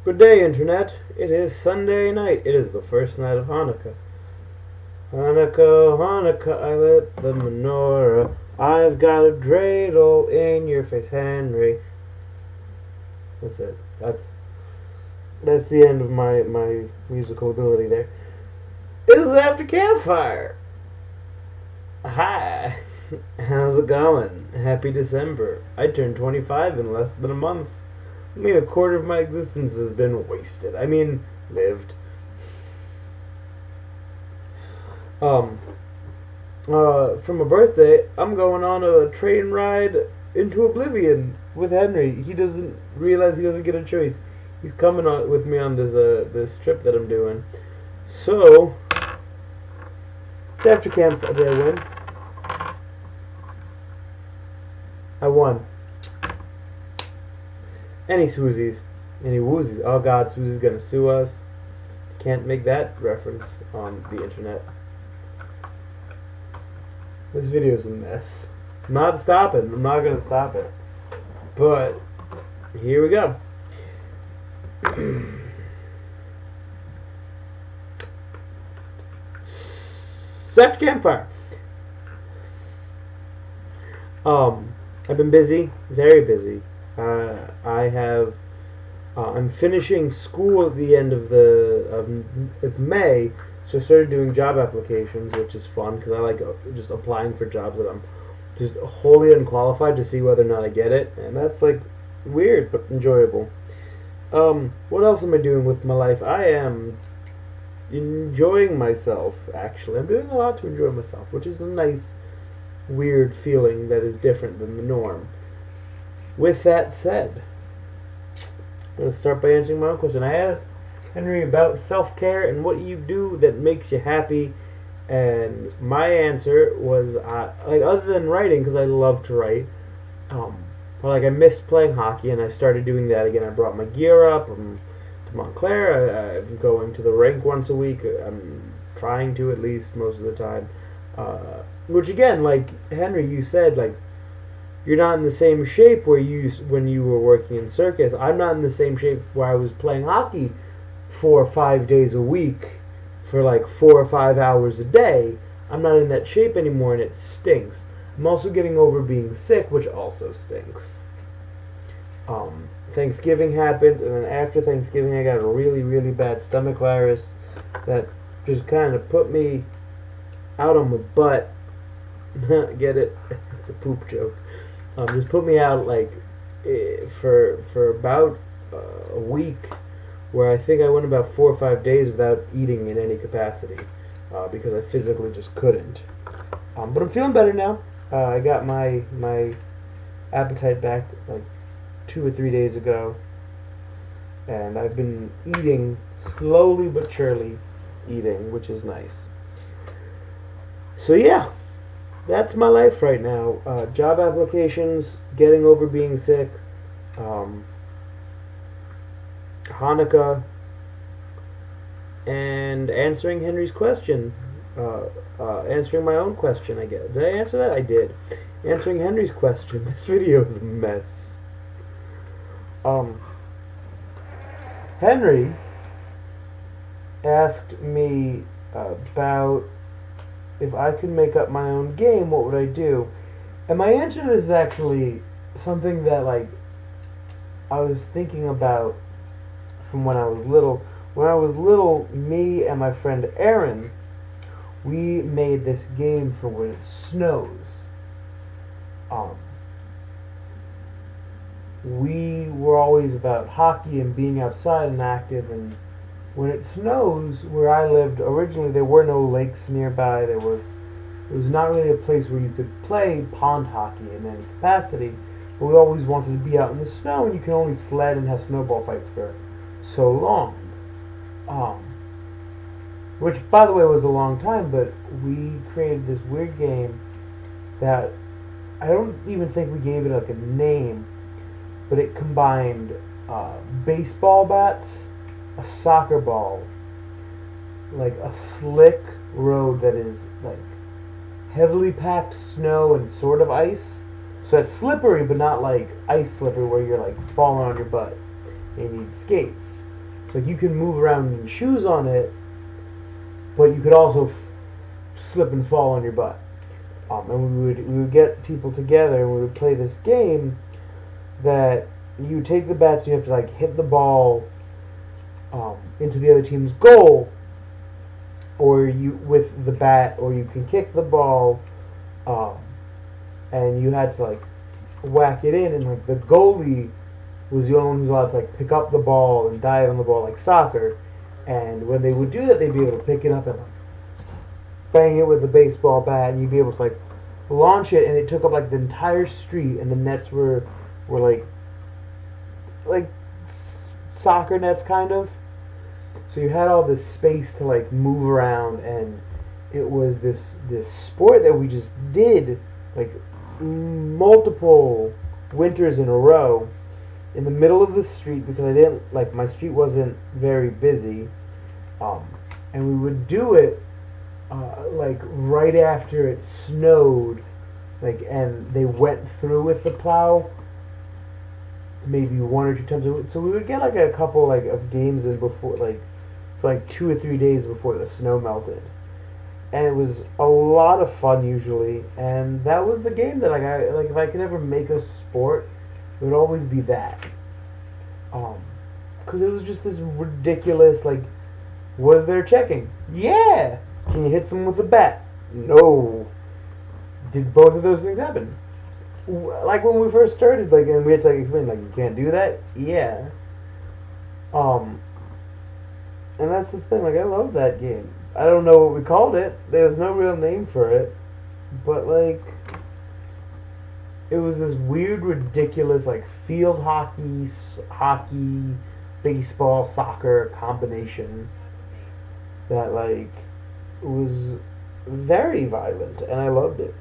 Good day, Internet. It is Sunday night. It is the first night of Hanukkah. Hanukkah, Hanukkah, I lit the menorah. I've got a dreidel in your face, Henry. That's it. That's the end of my musical ability there. This is after Campfire. Hi. How's it going? Happy December. I turned 25 in less than a month. I mean, a quarter of my existence has been wasted. I mean, lived. Um, for my birthday, I'm going on a train ride into oblivion with Henry. He doesn't realize he doesn't get a choice. He's coming on with me on this trip that I'm doing. So, after camp, did I win? I won. Any swoozies. Any woozies. Oh god, Swoozy's gonna sue us. Can't make that reference on the internet. This video's a mess. I'm not stopping. I'm not gonna stop it. But, here we go. Set Campfire. I've been busy. Very busy. I have. I'm finishing school at the end of May, so I started doing job applications, which is fun because I like just applying for jobs that I'm just wholly unqualified to see whether or not I get it, and that's like weird but enjoyable. What else am I doing with my life? I am enjoying myself. Actually, I'm doing a lot to enjoy myself, which is a nice, weird feeling that is different than the norm. With that said, I'm going to start by answering my own question. I asked Henry about self-care and what you do that makes you happy, and my answer was, like, other than writing, because I love to write, like, I missed playing hockey, and I started doing that again. I brought my gear up to Montclair. I'm going to the rink once a week. I'm trying to, at least, most of the time. Which, again, like, Henry, you said, like, you're not in the same shape when you were working in circus. I'm not in the same shape where I was playing hockey 4 or 5 days a week for like 4 or 5 hours a day. I'm not in that shape anymore, and it stinks. I'm also getting over being sick, which also stinks. Thanksgiving happened, and then after Thanksgiving, I got a really, really bad stomach virus that just kind of put me out on my butt. Get it? It's a poop joke. Just put me out like for about a week, where I think I went about 4 or 5 days without eating in any capacity because I physically just couldn't. But I'm feeling better now. I got my appetite back like 2 or 3 days ago, and I've been eating slowly but surely, which is nice. So yeah. That's my life right now. Job applications, getting over being sick, Hanukkah, and answering Henry's question. Answering my own question, I guess. Did I answer that? I did. Answering Henry's question. This video is a mess. Henry asked me about if I could make up my own game, what would I do? And my answer to this is actually something that, like, I was thinking about from when I was little. When I was little, me and my friend Aaron, we made this game for when it snows. We were always about hockey and being outside and active, and when it snows, where I lived originally, there were no lakes nearby. It was not really a place where you could play pond hockey in any capacity. But we always wanted to be out in the snow, and you can only sled and have snowball fights for so long. Which, by the way, was a long time. But we created this weird game that I don't even think we gave it like a name, but it combined baseball bats, a soccer ball, like a slick road that is like heavily packed snow and sort of ice. So it's slippery, but not like ice slippery where you're like falling on your butt and you need skates. So you can move around in shoes on it, but you could also slip and fall on your butt. And we would get people together and we would play this game that you take the bats and you have to like hit the ball into the other team's goal, or you with the bat, or you can kick the ball, um, and you had to like whack it in, and like the goalie was the only one who was allowed to like pick up the ball and dive on the ball like soccer. And when they would do that, they'd be able to pick it up and like bang it with a baseball bat, and you'd be able to like launch it, and it took up like the entire street, and the nets were like soccer nets kind of. So you had all this space to like move around, and it was this sport that we just did like multiple winters in a row in the middle of the street, because I didn't like, my street wasn't very busy, and we would do it like right after it snowed, like, and they went through with the plow maybe one or two times a week. So we would get like a couple like of games in before, like for like 2 or 3 days before the snow melted, and it was a lot of fun usually. And that was the game that like I like, if I could ever make a sport, it would always be that, because it was just this ridiculous, like, was there checking? Yeah. Can you hit someone with a bat? No. Did both of those things happen? Like when we first started, like, and we had to like explain, like, you can't do that. Yeah. And that's the thing. Like, I love that game. I don't know what we called it. There was no real name for it, but like, it was this weird, ridiculous, like field hockey, baseball, soccer combination that like was very violent, and I loved it.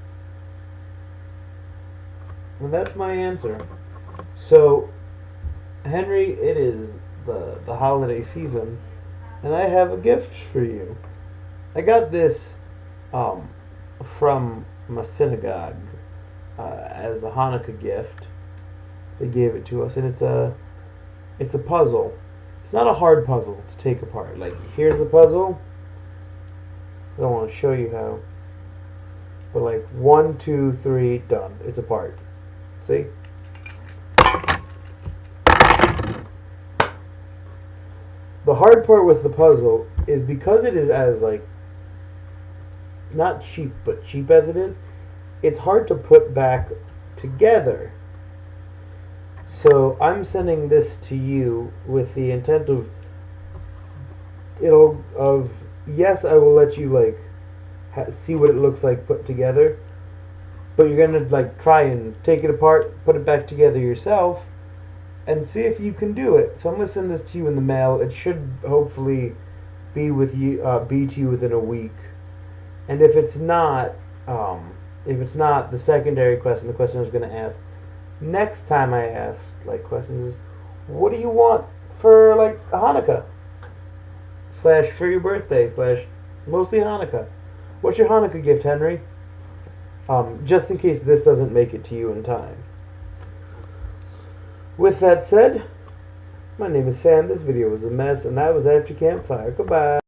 And that's my answer. So, Henry, it is the holiday season, and I have a gift for you. I got this from my synagogue as a Hanukkah gift. They gave it to us, and it's a puzzle. It's not a hard puzzle to take apart. Like, here's the puzzle. I don't want to show you how, but like 1, 2, 3, done. It's apart. See? The hard part with the puzzle is because it is as like, not cheap, but cheap as it is, it's hard to put back together. So I'm sending this to you with the intent of yes, I will let you like see what it looks like put together, but you're gonna like try and take it apart, put it back together yourself, and see if you can do it. So I'm gonna send this to you in the mail. It should hopefully be to you within a week. And if it's not the secondary question, the question I was gonna ask next time I ask like questions is, what do you want for like Hanukkah / for your birthday / mostly Hanukkah? What's your Hanukkah gift, Henry? Just in case this doesn't make it to you in time. With that said, my name is Sam. This video was a mess, and that was after Campfire. Goodbye.